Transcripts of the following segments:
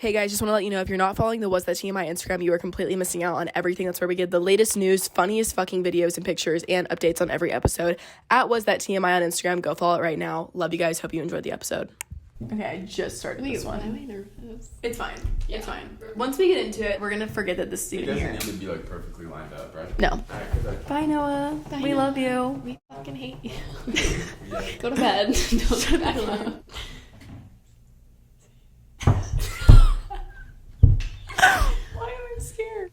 Hey guys, just want to let you know if you're not following the Was That TMI Instagram, you are completely missing out on everything. That's where we get the latest news, funniest fucking videos and pictures and updates on every episode. At Was That TMI on Instagram. Go follow it right now. Love you guys. Hope you enjoyed the episode. Okay, I just started this one. Why am I nervous? It's fine. Yeah. It's fine. Once we get into it, we're gonna forget that this is even here. It doesn't need to be like perfectly lined up, right? No. Alright, Bye, Noah. Bye, we Noah. love you. We fucking hate you. Go to bed. Don't go back alone. Why am I scared?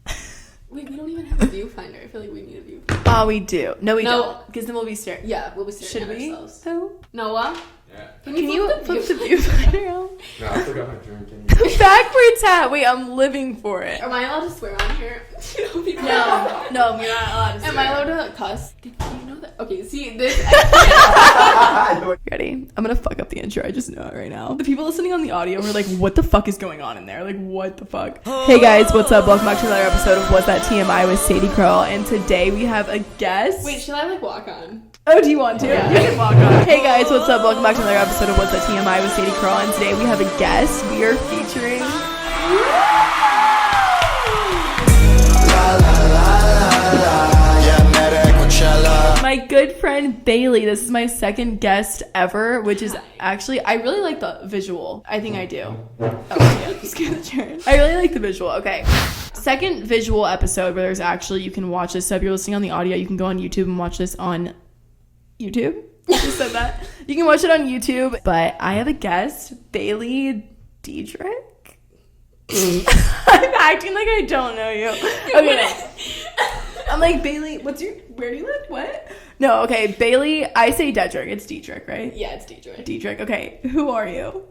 Wait, we don't even have a viewfinder. I feel like we need a viewfinder. Oh, we do. No, we don't. Because then we'll be staring. Yeah, we'll be staring Should at we? ourselves. So? Noah? Yeah. Can Can you flip flip the viewfinder out? No, I forgot my drink. Backwards hat. Wait, I'm living for it. Am I allowed to swear on here? No, you're not allowed to. Am I allowed to cuss? Do you know that? Okay, see, this... Ready? I'm gonna fuck up the intro. I just know it right now. The people listening on the audio were like, what the fuck is going on in there? Like, what the fuck? Hey guys, what's up? Welcome back to another episode of Was That TMI with Sadie Curl. And today we have a guest. Wait, should I, like, walk on? Oh, do you want to? Yeah. You can walk on. Hey guys, what's up? Welcome back to another episode of What's That TMI with Sadie Curl. And today we have a guest. We are featuring... my good friend Bailey. This is my second guest ever, which is actually, I really like the visual. I think I do. Oh, yeah, just get the chair. I really like the visual. Okay. Second visual episode where there's actually, you can watch this. So if you're listening on the audio, you can go on YouTube and watch this on YouTube. I just said that. You can watch it on YouTube. But I have a guest, Bailey Dedrick. I'm acting like I don't know you. Okay. I'm like, Bailey, where do you live? What? No, okay, Bailey, I say Dedrick. It's Dedrick, right? Yeah, it's Dedrick. Dedrick, okay. Who are you?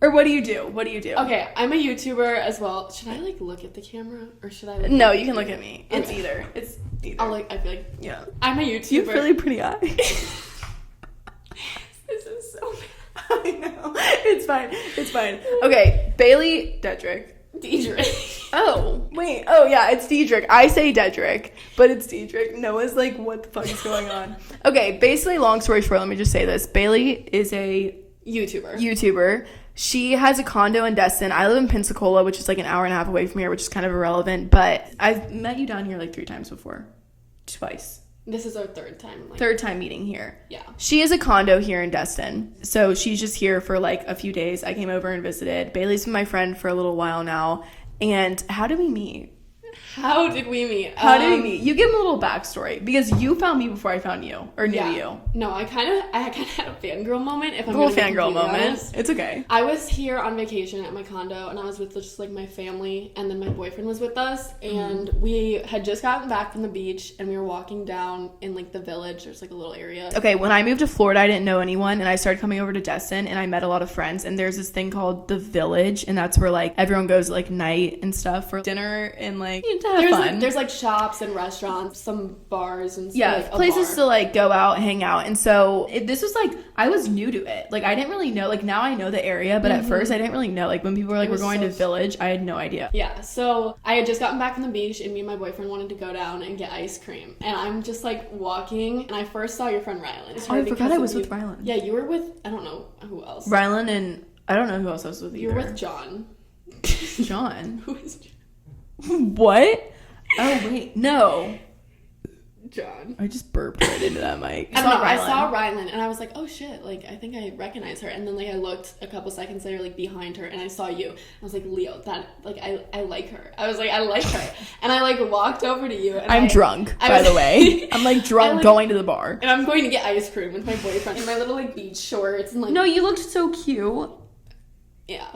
Or what do you do? What do you do? Okay, I'm a YouTuber as well. Should I, like, look at the camera? Or should I, like... No, you can look at me. It's Okay. either. It's either. I'll, like, I feel like... Yeah. I'm a YouTuber. You have really pretty eyes. This is so bad. I know. It's fine. It's fine. Okay, Bailey Dedrick. Dedrick. Oh, wait. Oh, yeah, it's Dedrick. I say Dedrick, but it's Dedrick. Noah's like, what the fuck is going on? Okay, basically, long story short, let me just say this. Bailey is a YouTuber. She has a condo in Destin. I live in Pensacola, which is like an hour and a half away from here, which is kind of irrelevant, but I've met you down here like 3 times before. Twice. This is our third time. Like, Third time meeting here. Yeah. She has a condo here in Destin. So she's just here for like a few days. I came over and visited. Bailey's been my friend for a little while now. And how did we meet? How did we meet? You give him a little backstory because you found me before I found you or knew you. No, I kind of had a fangirl moment. If I'm A little gonna be fangirl completely moment. honest. It's okay. I was here on vacation at my condo, and I was with just like my family, and then my boyfriend was with us, and we had just gotten back from the beach, and we were walking down in like the village. There's like a little area. Okay, when I moved to Florida, I didn't know anyone, and I started coming over to Destin, and I met a lot of friends, and there's this thing called the Village, and that's where like everyone goes like night and stuff for dinner and like to have fun. There's like shops and restaurants, some bars and stuff. Yeah, like, a places bar. to like go out, hang out. And so this was like, I was new to it. Like I didn't really know, like now I know the area, but at first I didn't really know. Like when people were like, we're going to Village, I had no idea. Yeah, so I had just gotten back from the beach and me and my boyfriend wanted to go down and get ice cream. And I'm just like walking and I first saw your friend Rylan. Oh, I forgot I was with Rylan. Yeah, you were with, I don't know who else. Rylan and I don't know who else I was with either. You were with John. John? Who is John? What? Oh, wait. No. John. I just burped right into that mic. I don't know. I saw Rylan and I was like, oh shit, like I think I recognize her. And then like I looked a couple seconds later, like behind her, and I saw you. I was like, Leo, that like I like her. I was like, I like her. And I like walked over to you. And I'm drunk, by the way. I'm like drunk going to the bar. And I'm going to get ice cream with my boyfriend in my little like beach shorts and like. No, you looked so cute. Yeah.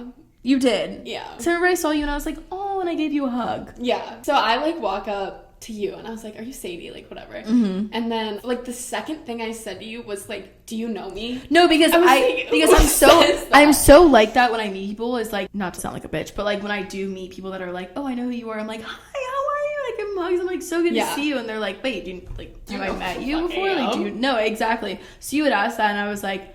You did. Yeah. So everybody saw you and I was like, oh, and I gave you a hug. Yeah. So I like walk up to you and I was like, are you Sadie? Like whatever. Mm-hmm. And then like the second thing I said to you was like, do you know me? No, because I'm so like that when I meet people. Is like, not to sound like a bitch, but like when I do meet people that are like, oh, I know who you are, I'm like, hi, how are you? And I give them hugs. I'm like, so good to see you. And they're like, wait, have I met you before? Like, do you? No, exactly. So you would ask that and I was like,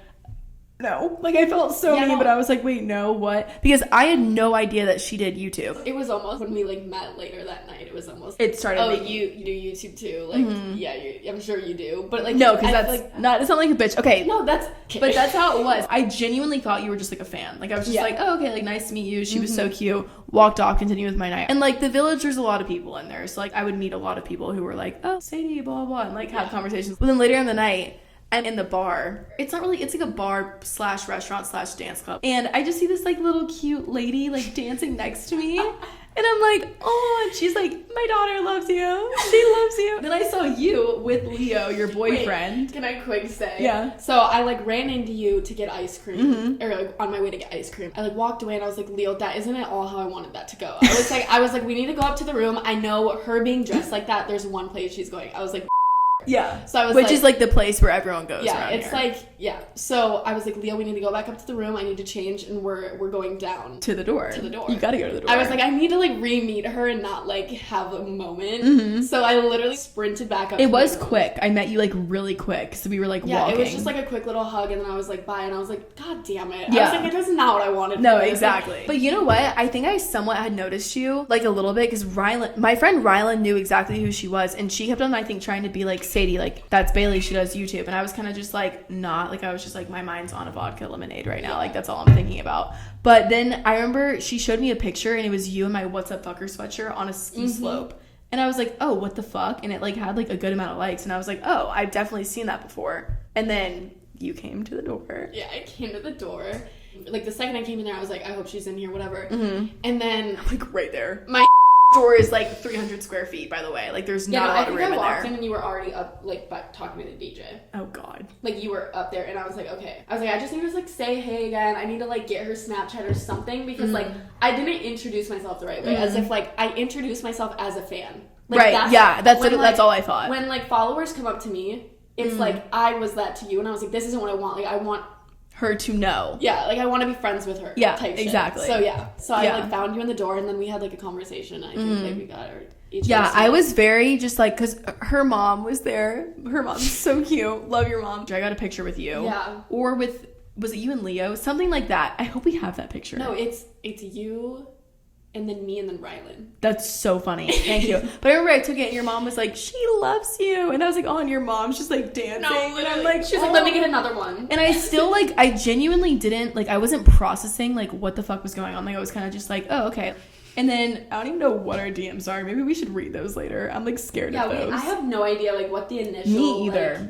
no. Like, I felt so Yeah, mean, no. but I was like, wait, no, what? Because I had no idea that she did YouTube. It was almost when we like met later that night. It was almost. It started. Oh, you do YouTube too? Like, yeah, I'm sure you do. But like, No, because I that's feel like not. It's not like a bitch. Okay, no, that's. but that's how it was. I genuinely thought you were just like a fan. Like, I was just Yeah. like, oh, okay, like, nice to meet you. She was so cute. Walked off, continued with my night. And like, the Village, there's a lot of people in there. So like, I would meet a lot of people who were like, oh, Sadie, blah, blah, blah, and like have conversations. But then later in the night, and in the bar, it's not really, it's like a bar slash restaurant slash dance club. And I just see this like little cute lady like dancing next to me. And I'm like, oh, and she's like, my daughter loves you. She loves you. Then I saw you with Leo, your boyfriend. Wait, can I quick say? Yeah. So I like ran into you to get ice cream, or like on my way to get ice cream. I like walked away and I was like, Leo, that isn't at all how I wanted that to go. I was like, we need to go up to the room. I know her being dressed like that. There's one place she's going. I was like. Yeah. So I was Which like, is like the place where everyone goes. yeah, around it's here. like, yeah. So I was like, Leo, we need to go back up to the room. I need to change, and we're going down to the door. To the door. You gotta go to the door. I was like, I need to like re-meet her and not like have a moment. So I literally sprinted back up. It to was the room. quick. I met you like really quick. So we were like Yeah, walking. it was just like a quick little hug, and then I was like, bye, and I was like, God damn it. Yeah. I was like, that's not what I wanted. No, for this. exactly. But you know what? I think I somewhat had noticed you like a little bit because my friend Rylan knew exactly who she was, and she kept on, I think, trying to be like, Sadie, like, that's Bailey, she does YouTube. And I was kind of just like, not. Like, I was just like, my mind's on a vodka lemonade right now. Like, that's all I'm thinking about. But then I remember she showed me a picture, and it was you in my What's Up Fucker sweatshirt on a ski slope. And I was like, oh, what the fuck? And it like had like a good amount of likes. And I was like, oh, I've definitely seen that before. And then you came to the door. Yeah, I came to the door. Like the second I came in there, I was like, I hope she's in here, whatever. And then Like right there. my Door is like 300 square feet, by the way. Like there's not a lot of room I in walked there. in and you were already up, like, talking to the DJ. Oh god. Like, you were up there, and I was like, okay. I was like, I just need to, like, say hey again. I need to, like, get her Snapchat or something, because, like, I didn't introduce myself the right way. As if, like, I introduced myself as a fan. Like, Right, that's when, that's all I thought. When, like, followers come up to me, it's like, I was that to you, and I was like, this isn't what I want. Like, I want... her to know. Yeah, like, I want to be friends with her. Yeah, type shit. exactly. So, yeah. So, I, Yeah. like, found you in the door, and then we had, like, a conversation. I think, like, we got our... Yeah, I was very just like, because her mom was there. Her mom's so cute. Love your mom. I got a picture with you. Yeah. Or with, was it you and Leo? Something like that. I hope we have that picture. No, it's you, and then me, and then Rylan. That's so funny. Thank you. But I remember I took it and your mom was like, she loves you. And I was like, oh, and your mom's just like dancing. And I'm like, she's like, let me get another one. And I still like, I genuinely didn't, like, I wasn't processing like what the fuck was going on. Like, I was kind of just like, oh, okay. And then I don't even know what our DMs are. Maybe we should read those later. I'm like scared of those. I have no idea like what the initial. Me either. Like,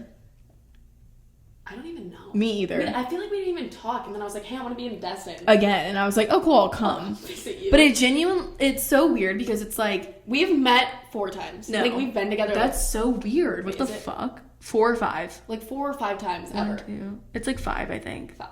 I don't even know. Me either. I feel like we didn't even talk, and then I was like, hey, I want to be in Destin. Again, and I was like, oh cool, I'll come. But it's so weird because it's like we've met 4 times. No. Like we've been together. That's so weird. What the fuck? 4 or 5? Like 4 or 5 times ever. 1, 2. It's like 5, I think. 5.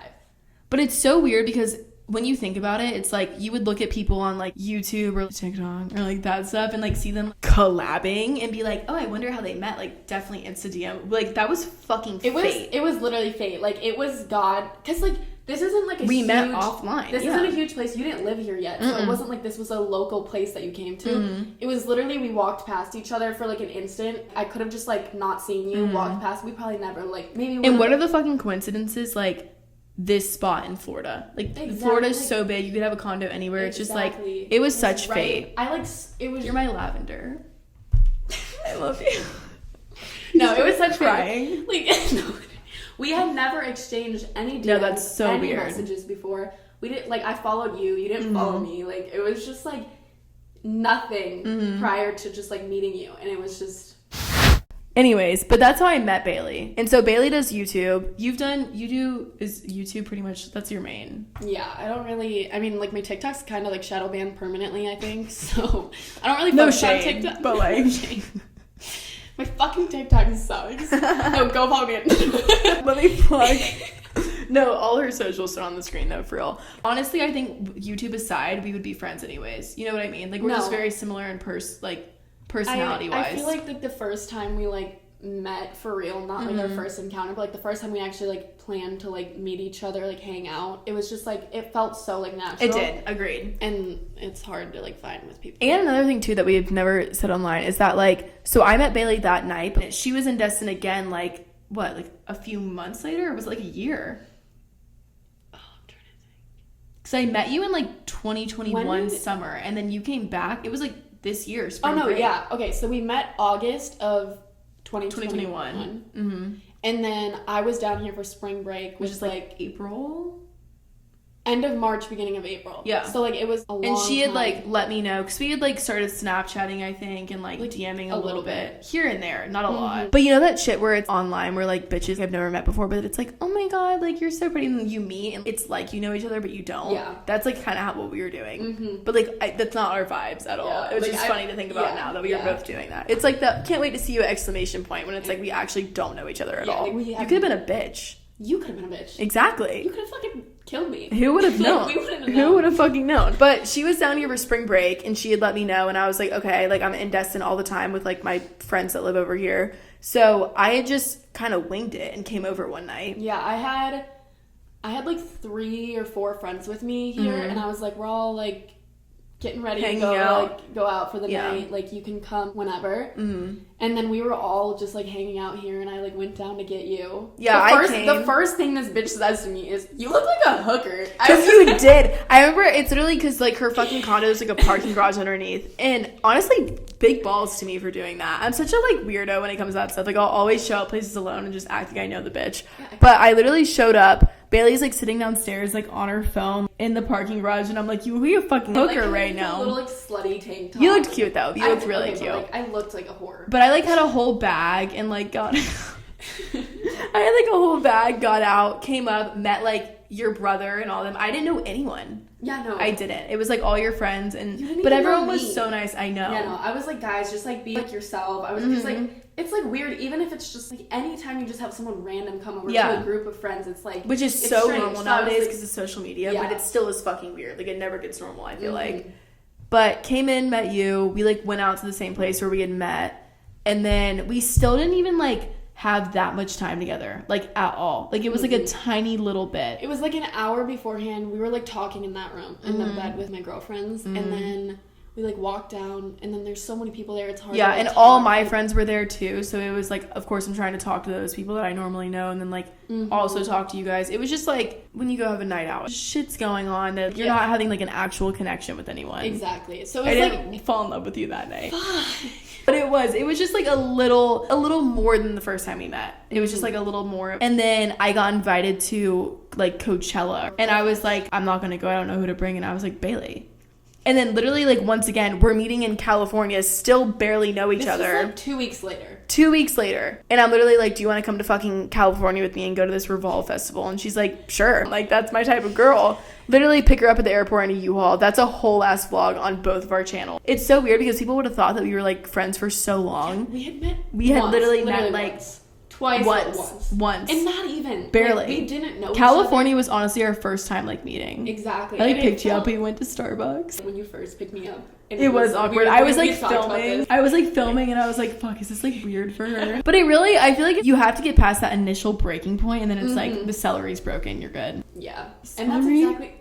But it's so weird because when you think about it, it's like you would look at people on like YouTube or TikTok or like that stuff and like see them collabing and be like, oh, I wonder how they met. Like definitely Insta DM. Like that was fucking fate. It was literally fate. Like it was God. Because like this isn't like we met offline. This isn't a huge place. You didn't live here yet, so it wasn't like this was a local place that you came to. It was literally we walked past each other for like an instant. I could have just like not seen you, walked past. We probably never like maybe. And what are the fucking coincidences like? This spot in Florida, like exactly. Florida is so big, you could have a condo anywhere. It's just like it was such fate. I like it was. You're my lavender. I love you. No, it was such crying. Like no, we had never exchanged any DMs, no, that's so any weird. messages before. We didn't like. I followed you. You didn't follow me. Like it was just like nothing prior to just like meeting you, and it was just. Anyways, but that's how I met Bailey. And so Bailey does YouTube. Is YouTube pretty much, that's your main? Yeah, I don't really, I mean, like, my TikTok's kind of, like, shadow banned permanently, I think, so I don't really focus on TikTok. But, like... My fucking TikTok sucks. No, go follow me. Let me plug... No, all her socials are on the screen, though, for real. Honestly, I think YouTube aside, we would be friends anyways. You know what I mean? Like, we're just very similar in personality-wise. I feel like the first time we, like, met for real, not, like, our first encounter, but, like, the first time we actually, like, planned to, like, meet each other, like, hang out, it was just, like, it felt so, like, natural. It did. Agreed. And it's hard to, like, find with people. And another thing, too, that we've never said online is that, like, so I met Bailey that night, but she was in Destin again, like, what, like, a few months later? Or was it, like, a year? Because I met you in like 2021 When? summer, and then you came back. It was like this year, spring Oh no, break. yeah. Okay, so we met August of 2021. Mm-hmm. And then I was down here for spring break, Which is like April. end of March, beginning of April. Yeah. So like it was a long And she had time. like let me know, because we had like started Snapchatting, I think, and like DMing a little bit here and there, not a lot. But you know that shit where it's online where like bitches I've never met before, but it's like, oh my god, like you're so pretty, and you meet and it's like you know each other but you don't. Yeah. That's like kind of how what we were doing. But like that's not our vibes at all. Yeah, It was like, just funny to think about now that we were yeah. both doing that. It's like the can't wait to see you exclamation point when it's like we actually don't know each other at Yeah, all. like, we you have- could have been a bitch. You could have been a bitch. Exactly. You could have fucking killed me. Who would have known? We wouldn't have Who known. would have fucking known? But she was down here for spring break and she had let me know, and I was like, okay, like I'm in Destin all the time with like my friends that live over here. So I had just kind of winged it and came over one night. Yeah, I had like 3 or 4 friends with me here, and I was like, we're all like getting ready Hanging to go out. like go out for the Yeah. night. Like you can come whenever. And then we were all just like hanging out here, and I like went down to get you. Yeah, the first thing this bitch says to me is, "You look like a hooker." Because you did. I remember it's literally because like her fucking condo is like a parking garage underneath. And honestly, big balls to me for doing that. I'm such a like weirdo when it comes to that stuff. Like I'll always show up places alone and just act like I know the bitch. But I literally showed up. Bailey's like sitting downstairs like on her phone in the parking garage, and I'm like, you be a fucking hooker right now. A little like slutty tank top. You looked cute though. You looked I- really okay, cute. but, like, I looked like a whore. But I like had a whole bag and like got I had like a whole bag, got out, came up, met like your brother and all them. I didn't know anyone. Yeah, no. I didn't. It was like all your friends and You didn't but even know everyone was me. so nice. I know. Yeah, no, I was like, guys, just like be like yourself. I was just like, it's like weird, even if it's just like anytime you just have someone random come over Yeah. to a group of friends, it's like, Which is it's so strange. normal So I was nowadays like- because of social media, Yeah. but it still is fucking weird. Like it never gets normal, I feel like. But came in, met you. We like went out to the same place where we had met, and then we still didn't even like have that much time together, like at all. Like it was like a tiny little bit. It was like an hour beforehand. We were like talking in that room in the bed with my girlfriends, and then we like walked down, and then there's so many people there. It's hard. Yeah, to, like, and talk. all my friends were there too, so it was like, of course I'm trying to talk to those people that I normally know, and then like also talk to you guys. It was just like when you go have a night out, shit's going on that you're Yeah. not having like an actual connection with anyone. Exactly. So I it's didn't like, fall in love with you that night. But it was just like a little more than the first time we met. It was just like a little more. And then I got invited to like Coachella, and I was like, I'm not gonna go, I don't know who to bring. And I was like, Bailey. And then literally like once again, we're meeting in California, still barely know each this other. was like 2 weeks later. 2 weeks later, and I'm literally like, do you want to come to fucking California with me and go to this Revolve festival? And she's like, sure. Like, that's my type of girl. Literally pick her up at the airport in a U-Haul. That's a whole ass vlog on both of our channels. It's so weird because people would have thought that we were like friends for so long. We had met. We had once, literally met, like, once. Twice. Once. And not even. Barely. Like, we didn't know California was honestly our first time like meeting. Exactly. I like And picked you up, felt- we went to Starbucks. when you first picked me up. And It was awkward. weird. I was We like talked about filming. this. I was like filming and I was like, fuck, is this like weird for her? But I feel like you have to get past that initial breaking point, and then it's like the celery's broken, you're good. Yeah. And that's Celery? exactly.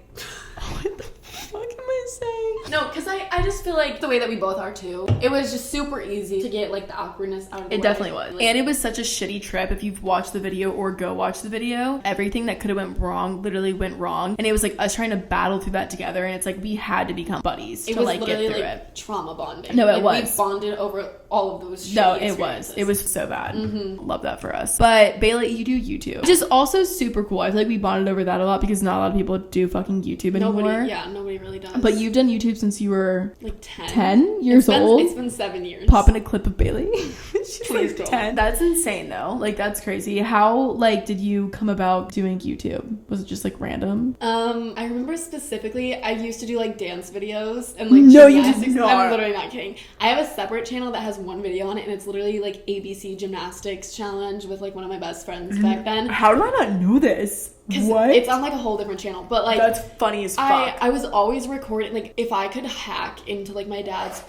What the fuck am I saying? No, because I just feel like the way that we both are too, it was just super easy to get like the awkwardness out of the way. It definitely was. Like, And it was such a shitty trip. If you've watched the video or go watch the video, everything that could have went wrong literally went wrong. And it was like us trying to battle through that together. And it's like we had to become buddies it to was like get literally through like it. trauma bonding. No, it Like, was. We bonded over all of those. No, shitty it was. experiences. It was so bad. Love that for us. But Bailey, you do YouTube, which is also super cool. I feel like we bonded over that a lot because not a lot of people do fucking YouTube anymore. Nobody really does. But you've done YouTube since you were like 10. 10 years old. It's been 7 years. Pop in a clip of Bailey. She's Please like don't. 10. That's insane though. Like that's crazy. How like did you come about doing YouTube? Was it just like random? I remember specifically I used to do like dance videos and like No, you did gymnastics. not. I'm literally not kidding. I have a separate channel that has one video on it, and it's literally like ABC gymnastics challenge with like one of my best friends back then. How did I not know this? 'Cause What? It's on like a whole different channel, but like That's funny as fuck. I was always recording, like if I could hack into like my dad's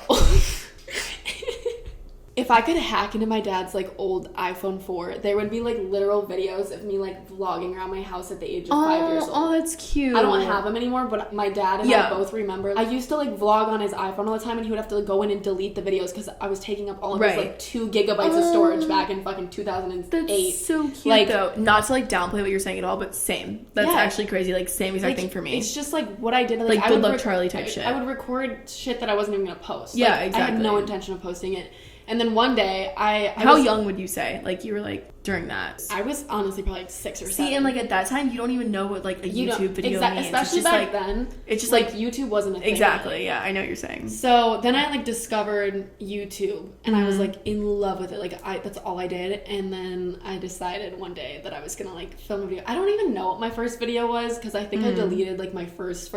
if I could hack into my dad's like old iPhone 4, there would be like literal videos of me like vlogging around my house at the age of 5 years old. Oh, that's cute. I don't have them anymore, but my dad and I both remember. I used to like vlog on his iPhone all the time, and he would have to like, go in and delete the videos because I was taking up all of his like 2 gigabytes of storage back in fucking 2008. That's so cute, like, though. Not to like downplay what you're saying at all, but same. That's actually crazy. Like same exact thing for me. It's just like what I did. Like good luck Charlie type shit. I would record shit that I wasn't even gonna post. Yeah, like, exactly. I had no intention of posting it. And then one day, How young would you say? Like, you were, like, during that? I was honestly probably, like, 6 or 7. See, and, like, at that time, you don't even know what, like, a YouTube video means. Especially back then. It's just, like, YouTube wasn't a thing. Exactly, yeah, I know what you're saying. So, then I, like, discovered YouTube, and I was, like, in love with it. Like, that's all I did. And then I decided one day that I was gonna, like, film a video. I don't even know what my first video was, because I think I deleted, like, my first.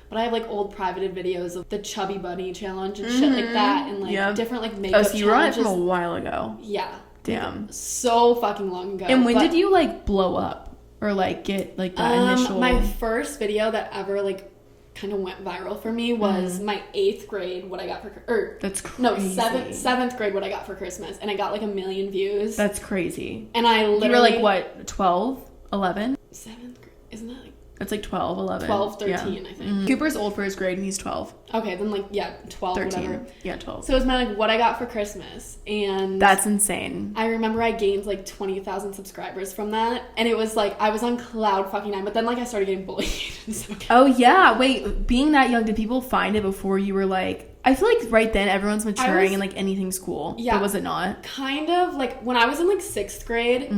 But I have, like, old privated videos of the Chubby Bunny challenge and shit like that. And, like, different, like, makeup challenges. Oh, so you were on it from a while ago. Yeah. Damn. Like, so fucking long ago. And when did you, like, blow up? Or, like, get, like, that initial... My first video that ever, like, kind of went viral for me was my 8th grade, what I got for... That's crazy. No, 7th grade, what I got for Christmas. And I got, like, 1 million views. That's crazy. And I literally... You were, like, what, 12? 11? 7th grade? Isn't that, like... It's like 12, 11. 12, 13, I think. Cooper's old for his grade and he's 12. Okay, then like, 12, 13. whatever. Yeah, 12. So it was my, like, what I got for Christmas. And... That's insane. I remember I gained, like, 20,000 subscribers from that. And it was, like, I was on cloud fucking 9. But then, like, I started getting bullied. So. Oh, yeah. Wait, being that young, did people find it before you were, like... I feel like right then everyone's maturing and like anything's cool. Yeah. But was it not? Kind of. Like when I was in like 6th grade,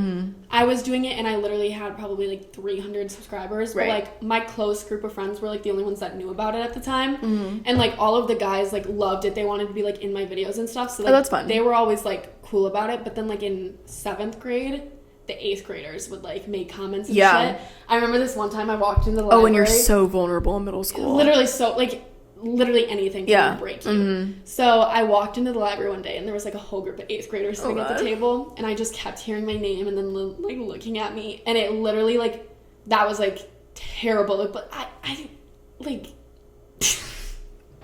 I was doing it and I literally had probably like 300 subscribers. Right. But like my close group of friends were like the only ones that knew about it at the time. And like all of the guys like loved it. They wanted to be like in my videos and stuff. So like, that's fun. They were always like cool about it. But then like in 7th grade, the 8th graders would like make comments and shit. I remember this one time I walked into the library. Oh, and you're so vulnerable in middle school. Literally so like... Literally anything can break you. So I walked into the library one day and there was like a whole group of 8th graders sitting at the table, and I just kept hearing my name and then like looking at me, and it literally like that was like terrible. But I like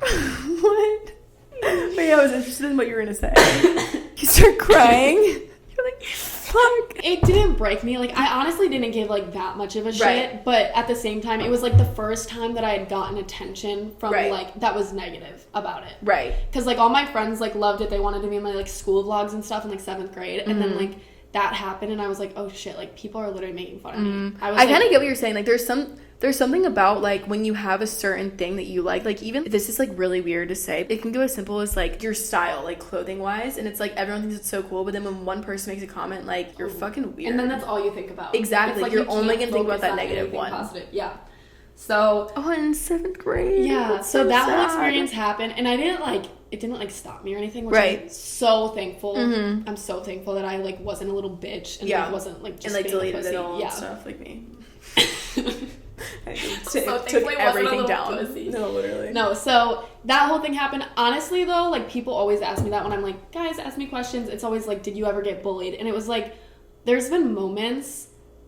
what? Wait, I was interested in what you were gonna say. You start crying. You're like, fuck. It didn't break me. Like, I honestly didn't give, like, that much of a shit. But at the same time, it was, like, the first time that I had gotten attention from, like, that was negative about it. Right. Because, like, all my friends, like, loved it. They wanted to be in my, like, school vlogs and stuff in, like, 7th grade. And then, like, that happened. And I was like, oh, shit. Like, people are literally making fun of me. I kind of get what you're saying. Like, there's something about, like, when you have a certain thing that you like, even this is, like, really weird to say. It can go as simple as, like, your style, like, clothing-wise. And it's, like, everyone thinks it's so cool. But then when one person makes a comment, like, you're fucking weird. And then that's all you think about. Exactly. Like, you're only going to think about that negative one. Positive. Yeah. So... Oh, in 7th grade. Yeah. So that whole experience happened. And I didn't, like... It didn't, like, stop me or anything, which I'm so thankful. I'm so thankful that I, like, wasn't a little bitch. And, like, wasn't, like, just and, like, deleted it all and stuff, like me. I took everything down. Pussy. No, literally. No, so that whole thing happened. Honestly, though, like, people always ask me that when I'm like, guys, ask me questions. It's always like, did you ever get bullied? And it was like, there's been moments,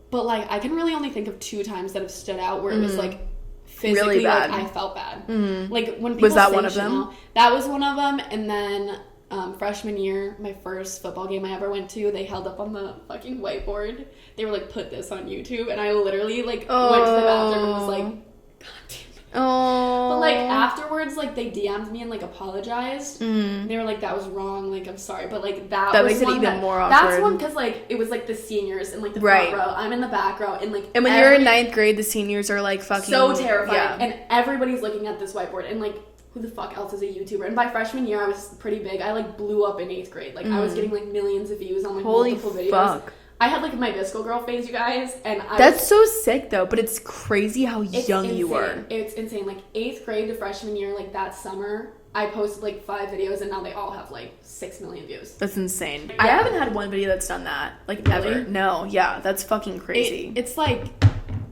but, like, I can really only think of 2 times that have stood out where it was, like, physically, really bad. Like, I felt bad. Like, when people was that say one of them? That was one of them. And then freshman year, my first football game I ever went to, they held up on the fucking whiteboard. They were like, put this on YouTube. And I literally, like, went to the bathroom and was like, God damn it. Oh. But, like, afterwards, like, they DM'd me and, like, apologized. They were like, that was wrong. Like, I'm sorry. But, like, that was makes it even more awkward. That's one because, like, it was, like, the seniors in, like, the front row. I'm in the back row. And, like, and when you're in 9th grade, the seniors are, like, fucking... So terrifying. Yeah. And everybody's looking at this whiteboard. And, like, who the fuck else is a YouTuber? And by freshman year, I was pretty big. I, like, blew up in 8th grade. Like, I was getting, like, millions of views on, like, multiple videos. Fuck. I had, like, my disco girl phase, you guys, and That's so sick, though, but it's crazy how young insane. you were. It's insane. Like, 8th grade to freshman year, like, that summer, I posted, like, 5 videos, and now they all have, like, 6 million views. That's insane. Yeah. I haven't had one video that's done that. Like, really? ever. No, yeah, that's fucking crazy. It's, like...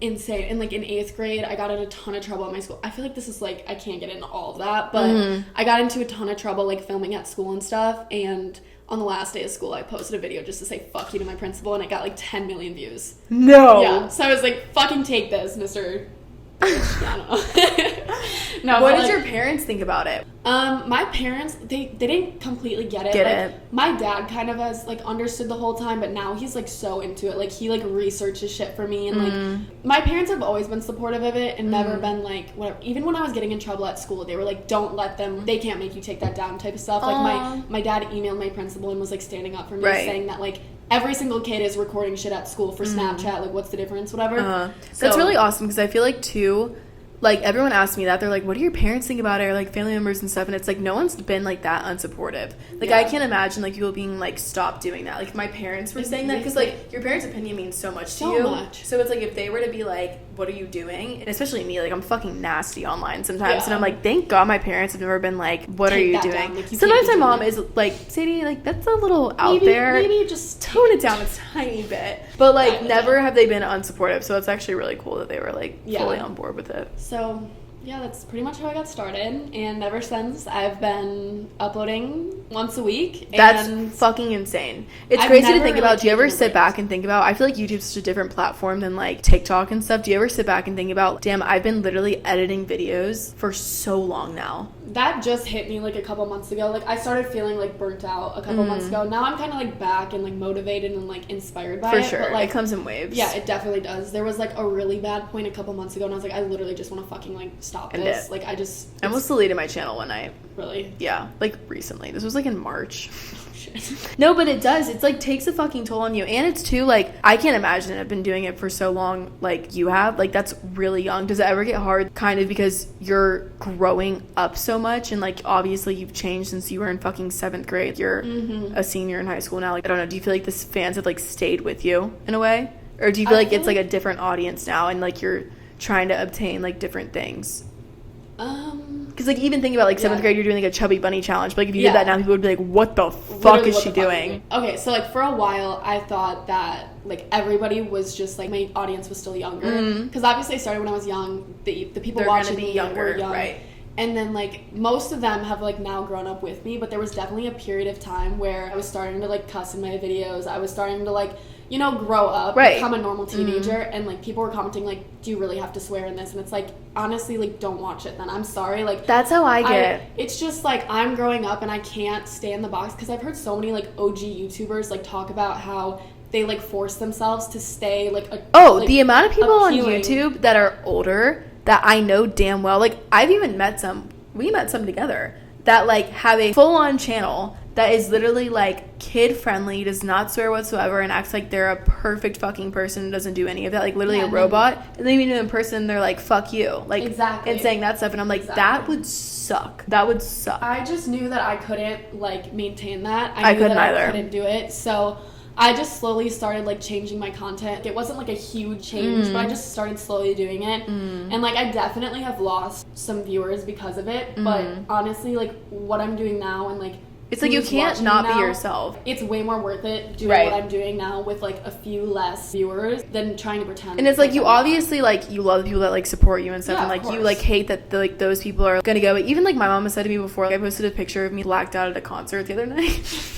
insane. And like in 8th grade I got in a ton of trouble at my school. I feel like this is like, I can't get into all of that, but I got into a ton of trouble like filming at school and stuff, and on the last day of school I posted a video just to say fuck you to my principal, and it got like 10 million views. No. Yeah. So I was like, fucking take this, Mr. I don't know. No, What but, did your parents think about it? My parents, they didn't completely get it. My dad kind of has, like, understood the whole time, but now he's, like, so into it. Like, he, like, researches shit for me, and, like, my parents have always been supportive of it and never been, like, whatever. Even when I was getting in trouble at school, they were like, don't let them, they can't make you take that down type of stuff. Like, my dad emailed my principal and was, like, standing up for me, saying that, like, every single kid is recording shit at school for Snapchat. Like, what's the difference? Whatever. That's really awesome, because I feel like, too, like, everyone asks me that. They're like, what do your parents think about it? Or, like, family members and stuff. And it's like, no one's been, like, that unsupportive. Like, I can't imagine, like, people being, like, stop doing that. Like, if my parents were saying that, because, like, your parents' opinion means so much to you. So it's like, if they were to be like, what are you doing? And especially me, like, I'm fucking nasty online sometimes. And I'm like, thank God my parents have never been like, what are you doing? Like, sometimes my mom is like, Sadie, like, that's a little out there. Maybe just tone it down a tiny bit. But, like, never have they been unsupportive. So it's actually really cool that they were, like, fully on board with it. So, yeah, that's pretty much how I got started. And ever since, I've been uploading once a week. That's fucking insane. It's crazy to think about. Do you ever sit back and think about, I feel like YouTube's such a different platform than, like, TikTok and stuff. Do you ever sit back and think about, damn, I've been literally editing videos for so long now? That just hit me, like, a couple months ago. Like, I started feeling, like, burnt out a couple months ago. Now I'm kind of, like, back and, like, motivated and, like, inspired by it. For sure. But, like, it comes in waves. Yeah, it definitely does. There was, like, a really bad point a couple months ago, and I was like, I literally just want to fucking, like, stop this. Like, I almost deleted my channel one night. Really? Yeah, like, recently. This was, like, in March. No, but it does. It's, like, takes a fucking toll on you. And it's, too, like, I can't imagine I've been doing it for so long, like, you have. Like, that's really young. Does it ever get hard, kind of, because you're growing up so much? And, like, obviously you've changed since you were in fucking 7th grade. You're a senior in high school now. Like, I don't know. Do you feel like the fans have, like, stayed with you in a way? Or do you feel like it's, like, a different audience now and, like, you're trying to obtain, like, different things? Because, like, even think about, like, 7th grade, you're doing, like, a chubby bunny challenge. But, like, if you did that now, people would be like, what the fuck is she doing? Okay, so, like, for a while, I thought that, like, everybody was just, like, my audience was still younger. Because, obviously, I started when I was young. The people watching me were young. Right. And then, like, most of them have, like, now grown up with me. But there was definitely a period of time where I was starting to, like, cuss in my videos. I was starting to, like, you know, grow up, become a normal teenager, and, like, people were commenting, like, do you really have to swear in this? And it's like, honestly, like, don't watch it then. I'm sorry. Like, that's how I get. It's just, like, I'm growing up and I can't stay in the box, because I've heard so many, like, OG YouTubers, like, talk about how they, like, force themselves to stay, like, like, the amount of people on YouTube that are older that I know damn well, like, I've even met some, we met some together, that, like, have a full-on channel that is literally, like, kid-friendly, does not swear whatsoever, and acts like they're a perfect fucking person and doesn't do any of that, like, literally a robot. And then you meet them in person, they're like, fuck you. Like, and saying that stuff. And I'm like, that would suck. That would suck. I just knew that I couldn't, like, maintain that. I couldn't either. I couldn't do it. So I just slowly started, like, changing my content. It wasn't, like, a huge change, but I just started slowly doing it. And, like, I definitely have lost some viewers because of it. But honestly, like, what I'm doing now and, like, it's like you can't not be yourself. It's way more worth it doing what I'm doing now with, like, a few less viewers than trying to pretend. And it's like, you obviously, like, you love the people that, like, support you and stuff. And, like, you, like, hate that, like, those people are gonna go. But even, like, my mom has said to me before, like, I posted a picture of me blacked out at a concert the other night.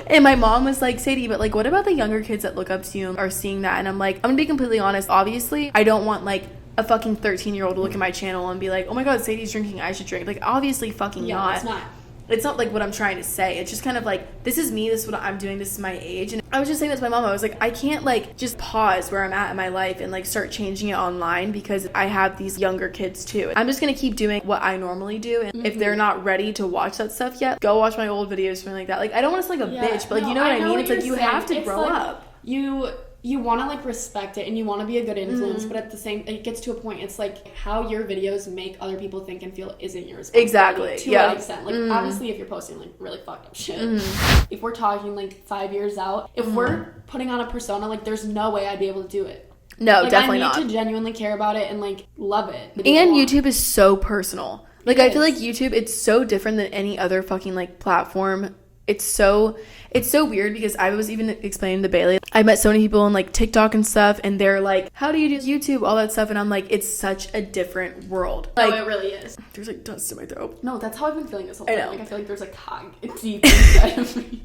And my mom was like, Sadie, but, like, what about the younger kids that look up to you and are seeing that? And I'm like, I'm gonna be completely honest. Obviously, I don't want, like, a fucking 13-year-old to look at my channel and be like, oh my god, Sadie's drinking, I should drink. Like, obviously fucking not. It's not. It's not, like, what I'm trying to say. It's just kind of like, this is me, this is what I'm doing, this is my age. And I was just saying that to my mom. I was like, I can't, like, just pause where I'm at in my life and, like, start changing it online because I have these younger kids too. I'm just gonna keep doing what I normally do. And if they're not ready to watch that stuff yet, go watch my old videos, something like that. Like, I don't want to sound like a bitch, but, like, you know what I mean? It's like, you have to grow up. You want to, like, respect it and you want to be a good influence, but at the same, it gets to a point, it's like how your videos make other people think and feel isn't your responsibility. Exactly. To an extent. Like, obviously, if you're posting, like, really fucked up shit, if we're talking, like, 5 years out, if we're putting on a persona, like, there's no way I'd be able to do it. No, like, definitely not. I need to genuinely care about it and, like, love it. And YouTube is so personal. Like, I feel like YouTube, it's so different than any other fucking, like, platform. It's so weird because I was even explaining to Bailey, I met so many people on, like, TikTok and stuff, and they're like, how do you do YouTube, all that stuff, and I'm like, it's such a different world. Like, it really is. There's, like, dust in my throat. No, that's how I've been feeling this whole time. I know. Like, I feel like there's a cog deep inside of me.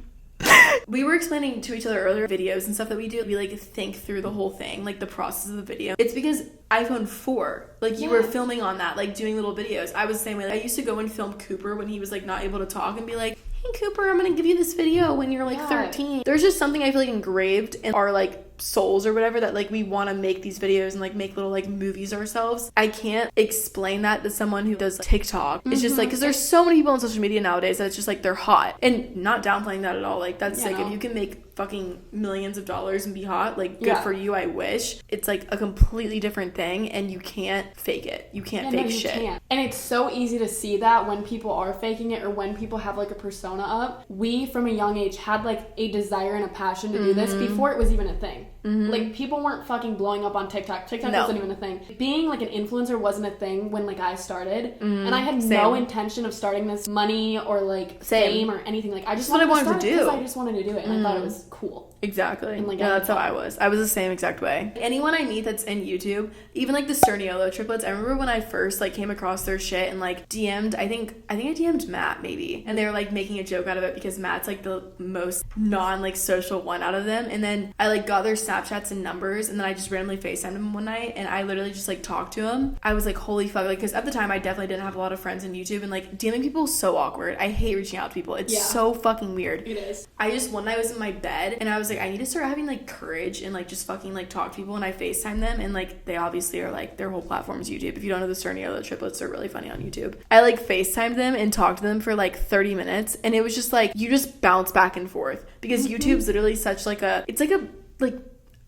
We were explaining to each other earlier videos and stuff that we do. We like think through the whole thing, like the process of the video. It's because iPhone 4, like you were filming on that, like doing little videos. I was the same way. Like, I used to go and film Cooper when he was like not able to talk and be like, hey Cooper, I'm gonna give you this video when you're like 13. There's just something I feel like engraved in our like souls or whatever, that like we want to make these videos and like make little like movies ourselves. I can't explain that to someone who does TikTok. It's just like, because there's so many people on social media nowadays that it's just like they're hot, and not downplaying that at all. Like that's sick. If you can make fucking millions of dollars and be hot, like good for you. I wish. It's like a completely different thing, and you can't fake it. You can't fake shit. Can't. And it's so easy to see that when people are faking it, or when people have like a persona up. We from a young age had like a desire and a passion to do this before it was even a thing. Like people weren't fucking blowing up on TikTok. TikTok wasn't even a thing. Being like an influencer wasn't a thing when like I started, and I had no intention of starting this money or like fame or anything. Like I just wanted to do because I just wanted to do it, and I thought it was cool. Exactly. And like, yeah, that's how I was. I was the same exact way. Anyone I meet that's in YouTube, even like the Cerniolo triplets, I remember when I first like came across their shit and like DM'd, I think I DM'd Matt maybe, and they were like making a joke out of it because Matt's like the most non like social one out of them. And then I like got their Snapchats and numbers, and then I just randomly FaceTimed him one night, and I literally just like talked to him. I was like, holy fuck, like, because at the time I definitely didn't have a lot of friends in YouTube, and like DMing people is so awkward. I hate reaching out to people. It's so fucking weird. It is. I just one night I was in my bed and I was like, I need to start having like courage and like just fucking like talk to people, and I FaceTime them, and like they obviously are like, their whole platform is YouTube. If you don't know the Cerniolo triplets, they're really funny on YouTube. I like FaceTimed them and talked to them for like 30 minutes, and it was just like, you just bounce back and forth because YouTube's literally such like a, it's like a like,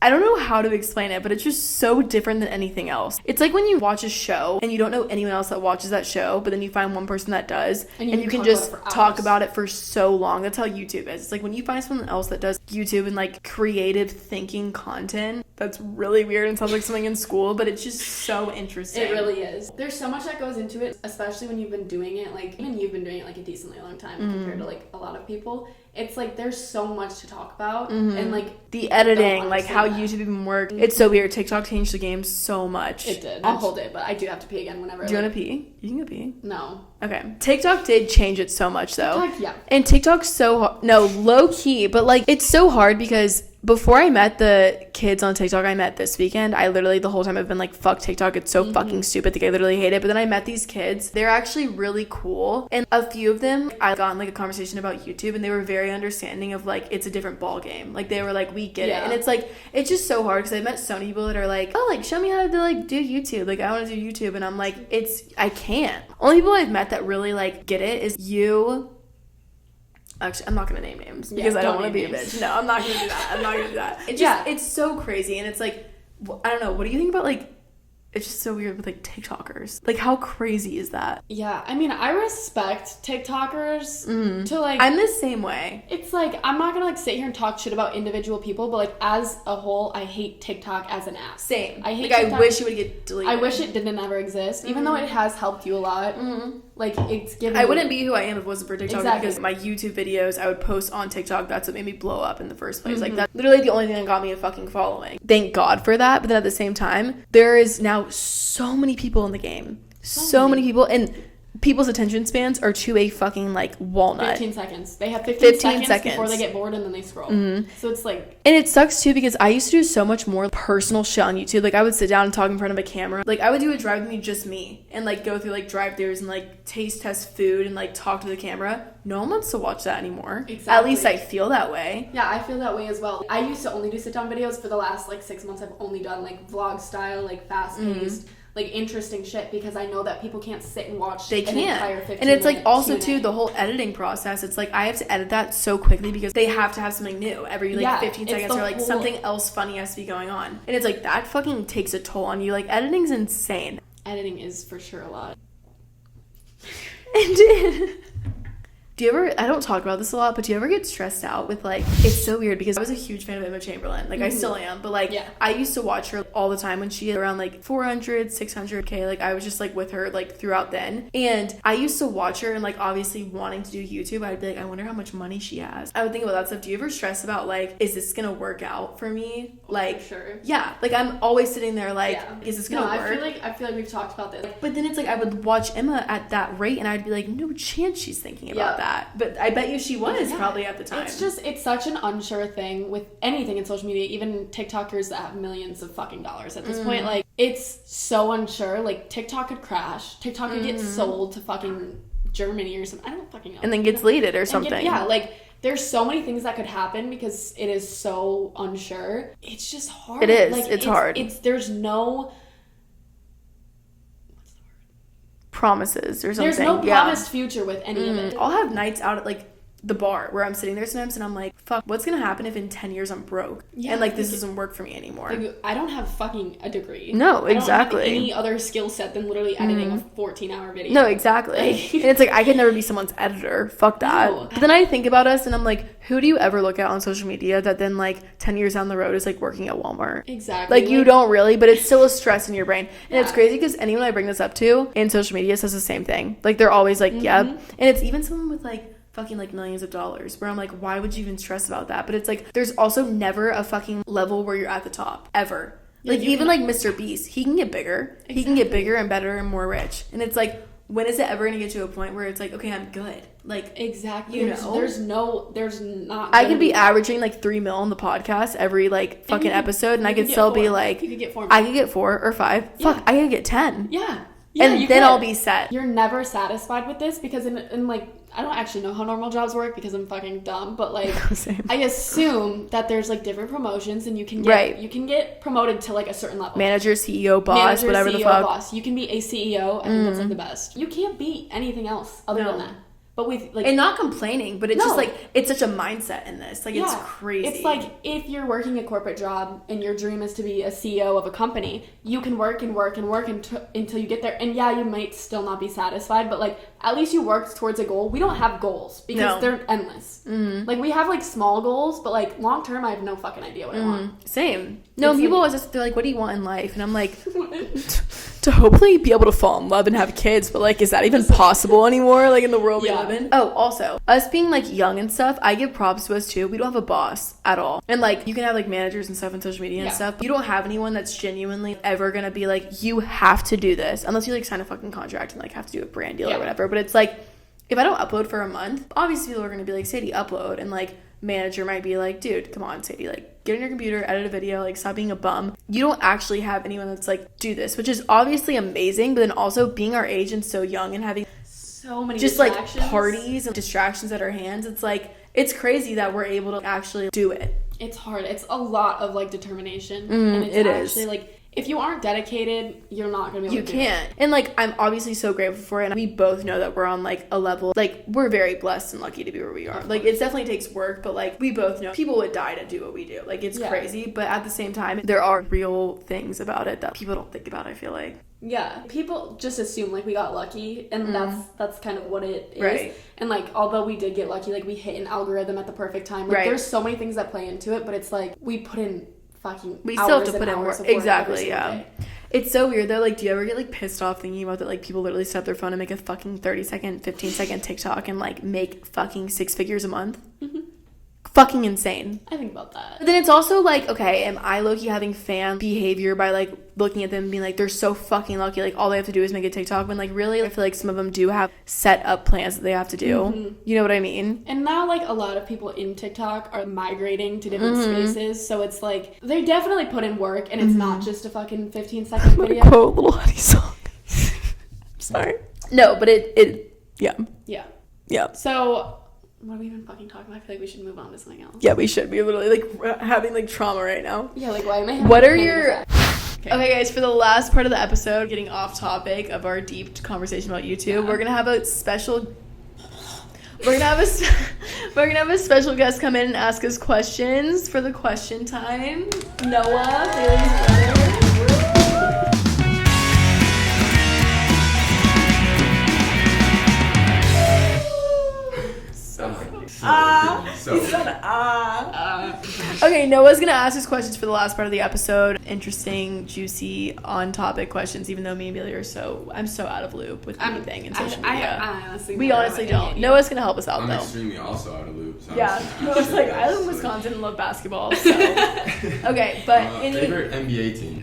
I don't know how to explain it, but it's just so different than anything else. It's like when you watch a show and you don't know anyone else that watches that show, but then you find one person that does, and you can just talk about it for so long. That's how YouTube is. It's like when you find someone else that does YouTube and like creative thinking content, that's really weird and sounds like something in school, but it's just so interesting. It really is. There's so much that goes into it, especially when you've been doing it, like, even you've been doing it like a decently long time compared to like a lot of people. It's like there's so much to talk about, and like the editing, like how YouTube even works. It's so weird. TikTok changed the game so much. It did. I'll hold it, but I do have to pee again whenever. Do you want to pee? You can go pee. No. Okay. TikTok did change it so much though. TikTok, yeah. And TikTok's so low key, but like it's so hard because before I met the kids on TikTok I met this weekend, I literally the whole time I've been like, fuck TikTok, it's so fucking stupid. Like I literally hate it. But then I met these kids. They're actually really cool. And a few of them, I got in like a conversation about YouTube, and they were very understanding of like, it's a different ball game. Like they were like, we get it. And it's like, it's just so hard because I met so many people that are like, oh, like show me how to like do YouTube. Like I want to do YouTube. And I'm like, I can't. Only people I've met that really like get it is you. Actually, I'm not going to name names because I don't want to be a bitch. No, I'm not going to do that. It's just, it's so crazy. And it's like, I don't know. What do you think about like, it's just so weird with like TikTokers. Like how crazy is that? Yeah, I mean, I respect TikTokers to like, I'm the same way. It's like, I'm not gonna like sit here and talk shit about individual people, but like as a whole, I hate TikTok as an app. Same. I hate like TikTok. I wish it would get deleted. I wish it didn't ever exist, even though it has helped you a lot. Like it's given I wouldn't be who I am if it wasn't for TikTok. Exactly. Because my YouTube videos I would post on TikTok. That's what made me blow up in the first place. Like that's literally the only thing that got me a fucking following. Thank God for that. But then at the same time, there is now so many people in the game. So many people, and people's attention spans are to a fucking like walnut. 15 seconds. They have 15 seconds before they get bored, and then they scroll. So it's like, and it sucks too because I used to do so much more personal shit on YouTube. Like I would sit down and talk in front of a camera. Like I would do a drive with me, just me, and like go through like drive-thrus and like taste test food and like talk to the camera. No one wants to watch that anymore. Exactly. At least I feel that way. Yeah, I feel that way as well. I used to only do sit-down videos. For the last like 6 months, I've only done like vlog style, like fast-paced, like interesting shit, because I know that people can't sit and watch they an can't. Entire 15 and it's like also Q&A. too the whole editing process. It's like I have to edit that so quickly because they have to have something new every like 15 seconds, or like something else funny has to be going on, and it's like that fucking takes a toll on you. Like editing's insane. Editing is for sure a lot. And do you ever, I don't talk about this a lot, but do you ever get stressed out with like, it's so weird because I was a huge fan of Emma Chamberlain. Like I still am, but like I used to watch her all the time when she had around like 400, 600K. Like I was just like with her like throughout then. And I used to watch her and like obviously wanting to do YouTube, I'd be like, I wonder how much money she has. I would think about that stuff. Do you ever stress about like, is this gonna work out for me? Like, for sure. Yeah. Like I'm always sitting there like, is this gonna work? I feel like we've talked about this. But then it's like I would watch Emma at that rate and I'd be like, no chance she's thinking about that. that. But I bet you she was probably at the time. It's such an unsure thing with anything in social media, even TikTokers that have millions of fucking dollars at this point. Like, it's so unsure. Like, TikTok could crash. TikTok could get sold to fucking Germany or something. I don't fucking know. And then gets deleted or something. Like, there's so many things that could happen because it is so unsure. It's just hard. It is. Like, it's hard. There's no... promises or something. There's no promised future with any of it. I'll have nights out at like the bar where I'm sitting there sometimes and I'm like, fuck, what's gonna happen if in 10 years I'm broke and like this doesn't work for me anymore? Like, I don't have fucking a degree. No, exactly. I don't have any other skill set than literally editing a 14-hour video. No, exactly. And it's like I could never be someone's editor. Fuck that. No. But then I think about us and I'm like, who do you ever look at on social media that then like 10 years down the road is like working at Walmart? Exactly. Like you don't really, but it's still a stress in your brain. And it's crazy because anyone I bring this up to in social media says the same thing. Like they're always like, yep. And it's even someone with like fucking like millions of dollars where I'm like, why would you even stress about that? But it's like there's also never a fucking level where you're at the top ever. Like even like Mr. Beast, he can get bigger. Exactly. He can get bigger and better and more rich. And it's like, when is it ever gonna get to a point where it's like, okay, I'm good? Like exactly. There's not. I could be averaging like 3 mil on the podcast every like fucking episode, and I could still be like, you could get 4. I could get 4 or 5. Yeah. Fuck, I could get 10. Yeah. And then I'll be set. You're never satisfied with this because in like, I don't actually know how normal jobs work because I'm fucking dumb, but like I assume that there's like different promotions and you can get promoted to like a certain level. Manager, CEO, boss, whatever the fuck. Boss. You can be a CEO. I think that's like the best. You can't be anything else other than that. But with like, and not complaining, but it's just like it's such a mindset in this. Like it's crazy. It's like if you're working a corporate job and your dream is to be a CEO of a company, you can work and work and work until you get there. And yeah, you might still not be satisfied, but like at least you worked towards a goal. We don't have goals because they're endless. Like we have like small goals, but like long term, I have no fucking idea what I want. Same. No, people always just they're like, "What do you want in life?" And I'm like, to hopefully be able to fall in love and have kids. But like, is that even possible anymore? Like in the world we live in. Oh, also, us being like young and stuff, I give props to us too. We don't have a boss at all. And like, you can have like managers and stuff on social media and stuff. You don't have anyone that's genuinely ever gonna be like, you have to do this unless you like sign a fucking contract and like have to do a brand deal or whatever. But it's like, if I don't upload for a month, obviously people are gonna be like, Sadie, upload. And like, manager might be like, dude, come on, Sadie, like get on your computer, edit a video, like stop being a bum. You don't actually have anyone that's like, do this, which is obviously amazing, but then also being our age and so young and having so many just like parties and distractions at our hands, it's like it's crazy that we're able to actually do it. It's hard. It's a lot of like determination. And it's actually like, if you aren't dedicated, you're not gonna be able to do it. You can't. And like, I'm obviously so grateful for it. And we both know that we're on like a level, like we're very blessed and lucky to be where we are. Like it definitely takes work, but like we both know people would die to do what we do. Like it's crazy, but at the same time, there are real things about it that people don't think about, I feel like. Yeah, people just assume like we got lucky, and that's kind of what it is. Right. And like, although we did get lucky, like we hit an algorithm at the perfect time. Like there's so many things that play into it, but it's like we put in fucking we still have to put in work. Exactly. Yeah. It's so weird though. Like, do you ever get like pissed off thinking about that? Like, people literally set up their phone and make a fucking 30-second, 15-second TikTok and like make fucking 6 figures a month. Fucking insane. I think about that. But then it's also like, okay, am I low-key having fan behavior by like looking at them and being like, they're so fucking lucky, like all they have to do is make a TikTok, when like really I feel like some of them do have set up plans that they have to do. You know what I mean? And now like a lot of people in TikTok are migrating to different spaces, so it's like they definitely put in work, and it's not just a fucking 15-second video. Quote Little Honey song. Sorry. No, but it yeah. So what are we even fucking talking about? I feel like we should move on to something else. Yeah, we should. We're literally like having like trauma right now. Yeah, like why am I having what are your Okay guys, for the last part of the episode, getting off topic of our deep conversation about YouTube, we're gonna have a special special guest come in and ask us questions for the question time. Noah, Bailey's brother. Okay, Noah's gonna ask us questions for the last part of the episode. Interesting, juicy, on topic questions, even though me and Bailey are I'm so out of loop with anything in social media. We honestly don't. Noah's gonna help us out though. I'm extremely also out of loop. So Noah's like, I live in Wisconsin and love basketball, so. Okay, but favorite NBA team?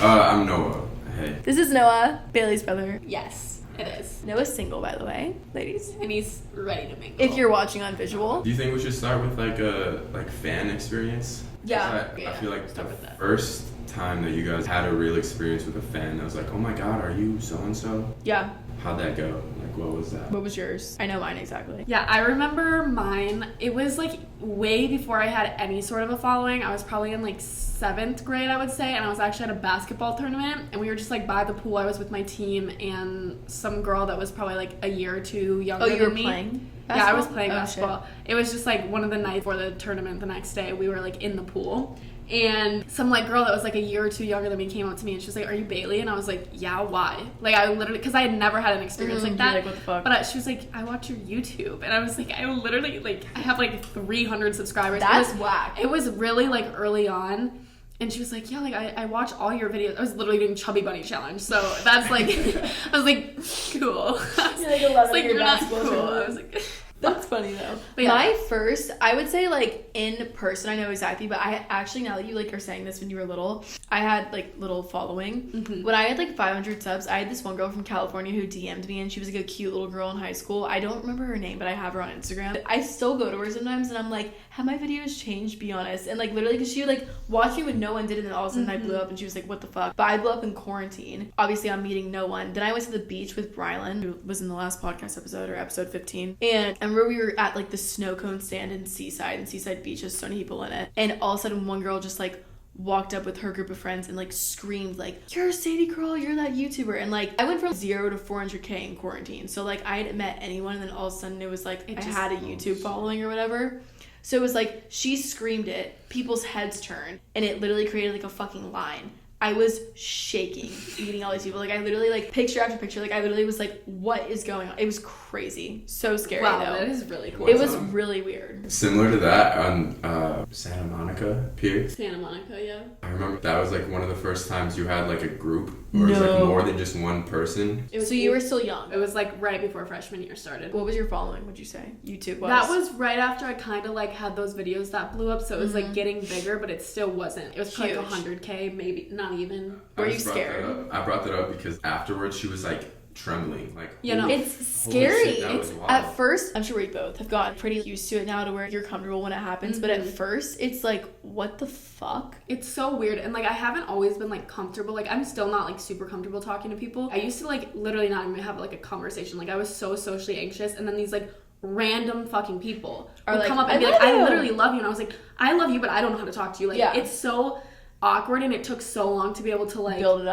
I'm Noah. Hey. This is Noah, Bailey's brother. Yes. It is. Noah's single, by the way, ladies. And he's ready to mingle. If you're watching on visual. Do you think we should start with like a fan experience? Yeah. I feel like Start the with that. first time that you guys had a real experience with a fan, I was like, oh my god, are you so and so? Yeah. How'd that go? Like, what was that? What was yours? I know mine exactly. Yeah, I remember mine. It was like way before I had any sort of a following. I was probably in like 7th grade, I would say, and I was actually at a basketball tournament, and we were just like by the pool. I was with my team and some girl that was probably like a year or two younger than me. Oh, you were playing basketball? Yeah, I was playing Oh, basketball. shit. It was just like one of the nights for the tournament the next day. We were like in the pool. And some like girl that was like a year or two younger than me came up to me and she was like, "Are you Bailey?" And I was like, "Yeah, why?" Like I literally, because I had never had an experience like that. Like, what the fuck? But she was like, "I watch your YouTube," and I was like, "I literally like I have like 300 subscribers." That's whack. It was really like early on. And she was like, "Yeah, like I watch all your videos." I was literally doing Chubby Bunny Challenge, so that's like, I was like, "Cool." You're like 11 like, your "You're not basketball cool." challenge. I was like, That's funny though. But yeah. My first, I would say like in person, I know exactly, but I actually, now that you like are saying this when you were little, I had like little following. Mm-hmm. When I had like 500 subs, I had this one girl from California who DM'd me and she was like a cute little girl in high school. I don't remember her name, but I have her on Instagram. I still go to her sometimes and I'm like, have my videos changed, be honest? And like literally, because she would like watch me when no one did, and then all of a sudden I blew up and she was like, what the fuck? But I blew up in quarantine. Obviously I'm meeting no one. Then I went to the beach with Brylan, who was in the last podcast episode, or episode 15. And I remember we were at like the snow cone stand in Seaside, and Seaside Beach has so many people in it. And all of a sudden one girl just like walked up with her group of friends and like screamed like, "You're Sadie Girl, you're that YouTuber." And like I went from 0 to 400k in quarantine. So like I hadn't met anyone, and then all of a sudden it was like I had a YouTube following or whatever. So it was like she screamed it, people's heads turned, and it literally created like a fucking line. I was shaking, meeting all these people. Like I literally like picture after picture. Like I literally was like, what is going on? It was crazy. So scary wow, though. that is really cool. It was really weird. Similar to that on Santa Monica Pier. Santa Monica, yeah. I remember that was like one of the first times you had like a group where it was No. like more than just one person. It was So you were still young. It was like right before freshman year started. What was your following, would you say? YouTube was? That was right after I kind of like had those videos that blew up, so it was like getting bigger, but it still wasn't. It was probably like Huge. 100k, maybe not even. Were I you just brought that scared? up. I brought that up because afterwards she was like trembling. Like, You know. It's holy scary. shit, that was It's wild. at first, I'm sure we both have gotten pretty used to it now to where you're comfortable when it happens, but at first it's like, what the fuck? It's so weird, and like I haven't always been like comfortable. Like I'm still not like super comfortable talking to people. I used to like literally not even have like a conversation. Like I was so socially anxious, and then these like random fucking people Are would like, come up "I and be like, love "I you." literally love you," and I was like, "I love you, but I don't know how to talk to you." Like Yeah. it's so awkward, and it took so long to be able to like Build it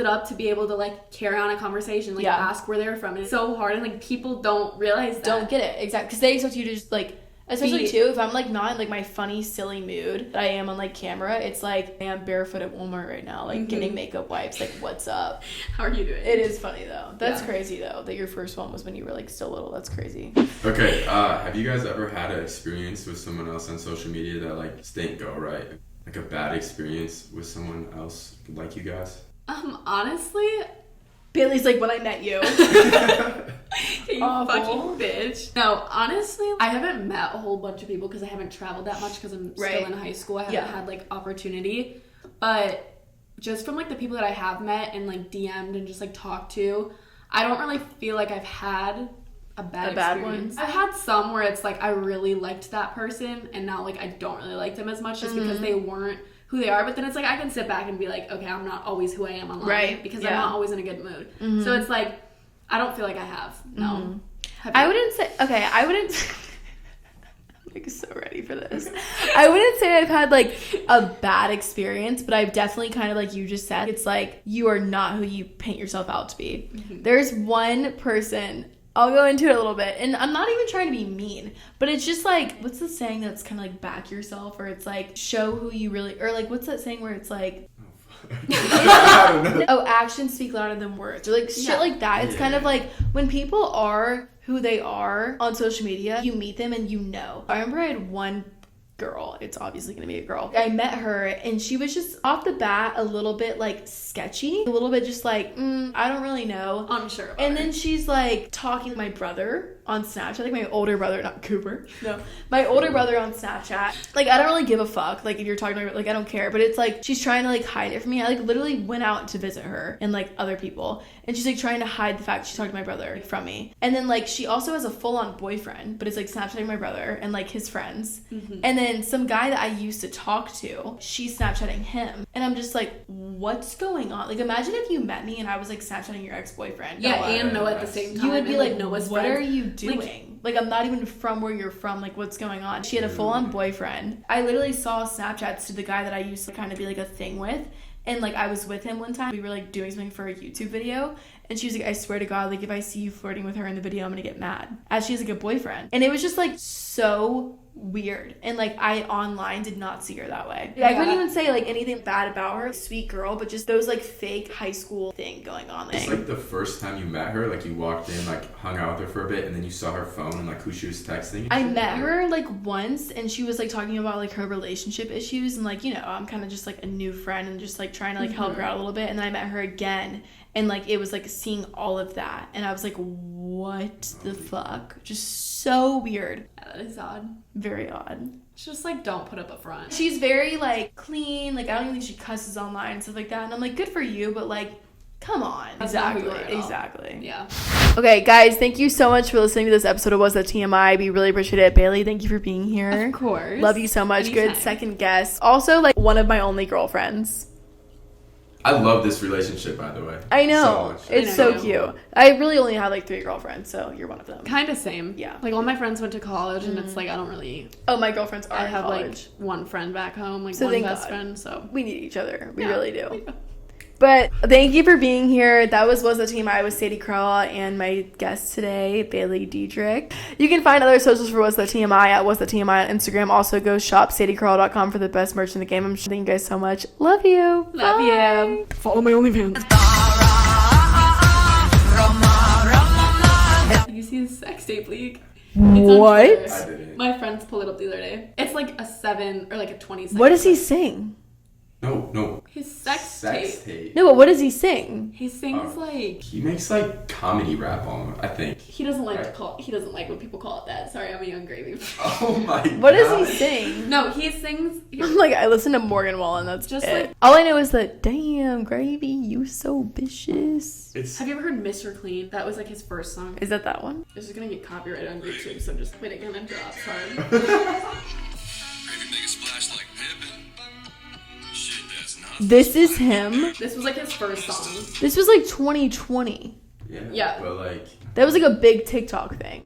up. to be able to like carry on a conversation, like Yeah. ask where they're from. It's so hard, and like people don't realize that. Don't get it. Exactly. Because they expect you to just like, especially Be- too, if I'm like not in like my funny, silly mood that I am on like camera, it's like, hey, I'm barefoot at Walmart right now, like getting makeup wipes, like what's up? How are you doing? It is funny though. That's Yeah. crazy though, that your first one was when you were like still little. That's crazy. Okay, have you guys ever had an experience with someone else on social media that like just didn't go right? Like a bad experience with someone else like you guys? Honestly, Bailey's like, when I met you. you Awful. fucking bitch. No, honestly, I haven't met a whole bunch of people because I haven't traveled that much because I'm Right. still in high school. I haven't Yeah. had like opportunity. But just from like the people that I have met and like DM'd and just like talked to, I don't really feel like I've had a bad experience. one? I've had some where it's like I really liked that person and now like I don't really like them as much just because they weren't who they are. But then it's like I can sit back and be like, okay, I'm not always who I am online, Right, because yeah. I'm not always in a good mood. So it's like I don't feel like I have. No. Have I you? wouldn't say, okay, I wouldn't, I'm like so ready for this. I wouldn't say I've had like a bad experience, but I've definitely kind of like you just said, it's like you are not who you paint yourself out to be. There's one person, I'll go into it a little bit, and I'm not even trying to be mean, but it's just like, what's the saying that's kind of like back yourself, or it's like show who you really, or like what's that saying where it's like, I don't know. oh, actions speak louder than words, or like shit Yeah. like that. It's kind of Yeah. like when people are who they are on social media, you meet them and you know. I remember I had one girl, it's obviously gonna be a girl. I met her and she was just off the bat a little bit like sketchy, a little bit just like, I don't really know. unsure about And it. then she's like talking to my brother on Snapchat, like my older brother, not Cooper. No, my older brother on Snapchat. Like I don't really give a fuck. Like if you're talking to me, like I don't care. But it's like she's trying to like hide it from me. I like literally went out to visit her and like other people, And she's like trying to hide the fact she talked to my brother from me. And then like she also has a full-on boyfriend, but it's like Snapchatting my brother and like his friends. And then some guy that I used to talk to, she's Snapchatting him. And I'm just like, what's going on? Like imagine if you met me and I was like Snapchatting your ex-boyfriend. Yeah, and Noah at the same time. You would be like, Noah's what friends. are you doing? Like I'm not even from where you're from. Like what's going on? She had a full-on boyfriend. I literally saw Snapchats to the guy that I used to kind of be like a thing with. And like I was with him one time. We were like doing something for a YouTube video. And she was like, I swear to God, like if I see you flirting with her in the video, I'm gonna get mad. As she has like a boyfriend. And it was just like so weird. And like I online did not see her that way. Like, I couldn't even say like anything bad about her. Sweet girl, but just those like fake high school thing going on. It's like the first time you met her, like you walked in, like hung out with her for a bit, and then you saw her phone and like who she was texting. I met her like once and she was like talking about like her relationship issues and like, you know, I'm kind of just like a new friend and just like trying to like help her out a little bit. And then I met her again and like it was like seeing all of that and I was like, what the fuck? Just so weird. Yeah, that is odd. Very odd. It's just like, don't put up a front. She's very like clean, like I don't even think she cusses online and stuff like that. And I'm like, good for you, but like, come on. That's not who you are at all. Exactly. Yeah. Okay, guys, thank you so much for listening to this episode of What's That TMI. We really appreciate it. Bailey, thank you for being here. Of course. Love you so much. Anytime. Good second guest. Also, like, one of my only girlfriends. I love this relationship, by the way. I know. So much. It's so cute. I really only had like 3 girlfriends, so you're one of them. Kind of same. Yeah. Like all my friends went to college and it's like, I don't really... Oh, my girlfriends are I in have college. like one friend back home, like So one thank best God. friend, so... We need each other. We Yeah. really do. But thank you for being here. That was What's the TMI with Sadie Crowell and my guest today, Bailey Dedrick. You can find other socials for What's the TMI at What's the TMI on Instagram. Also, go shop sadiecrowell.com for the best merch in the game. Thank you guys so much. Love you. Love you. Follow my OnlyFans. Did you see his sex tape leak? It's on What? Twitter. I didn't. My friends pulled it up the other day. It's like a 7 or like a 20 second. What does he sing? No. His sex tape. No, but what does he sing? He sings like... He makes like comedy rap almost, I think. He doesn't like to call... He doesn't like when people call it that. Sorry, I'm a young gravy. Oh my god. What does he sing? No, he sings... Like, I listen to Morgan Wallen, that's Just it. like- All I know is that, damn, Gravy, you so vicious. It's Have you ever heard Mr. Clean? That was like his first song. Is that one? This is gonna get copyrighted on YouTube, so just wait, it's gonna drop. Sorry. This is him. This was like his first song. This was like 2020. yeah. Yeah. But like That was like a big TikTok thing.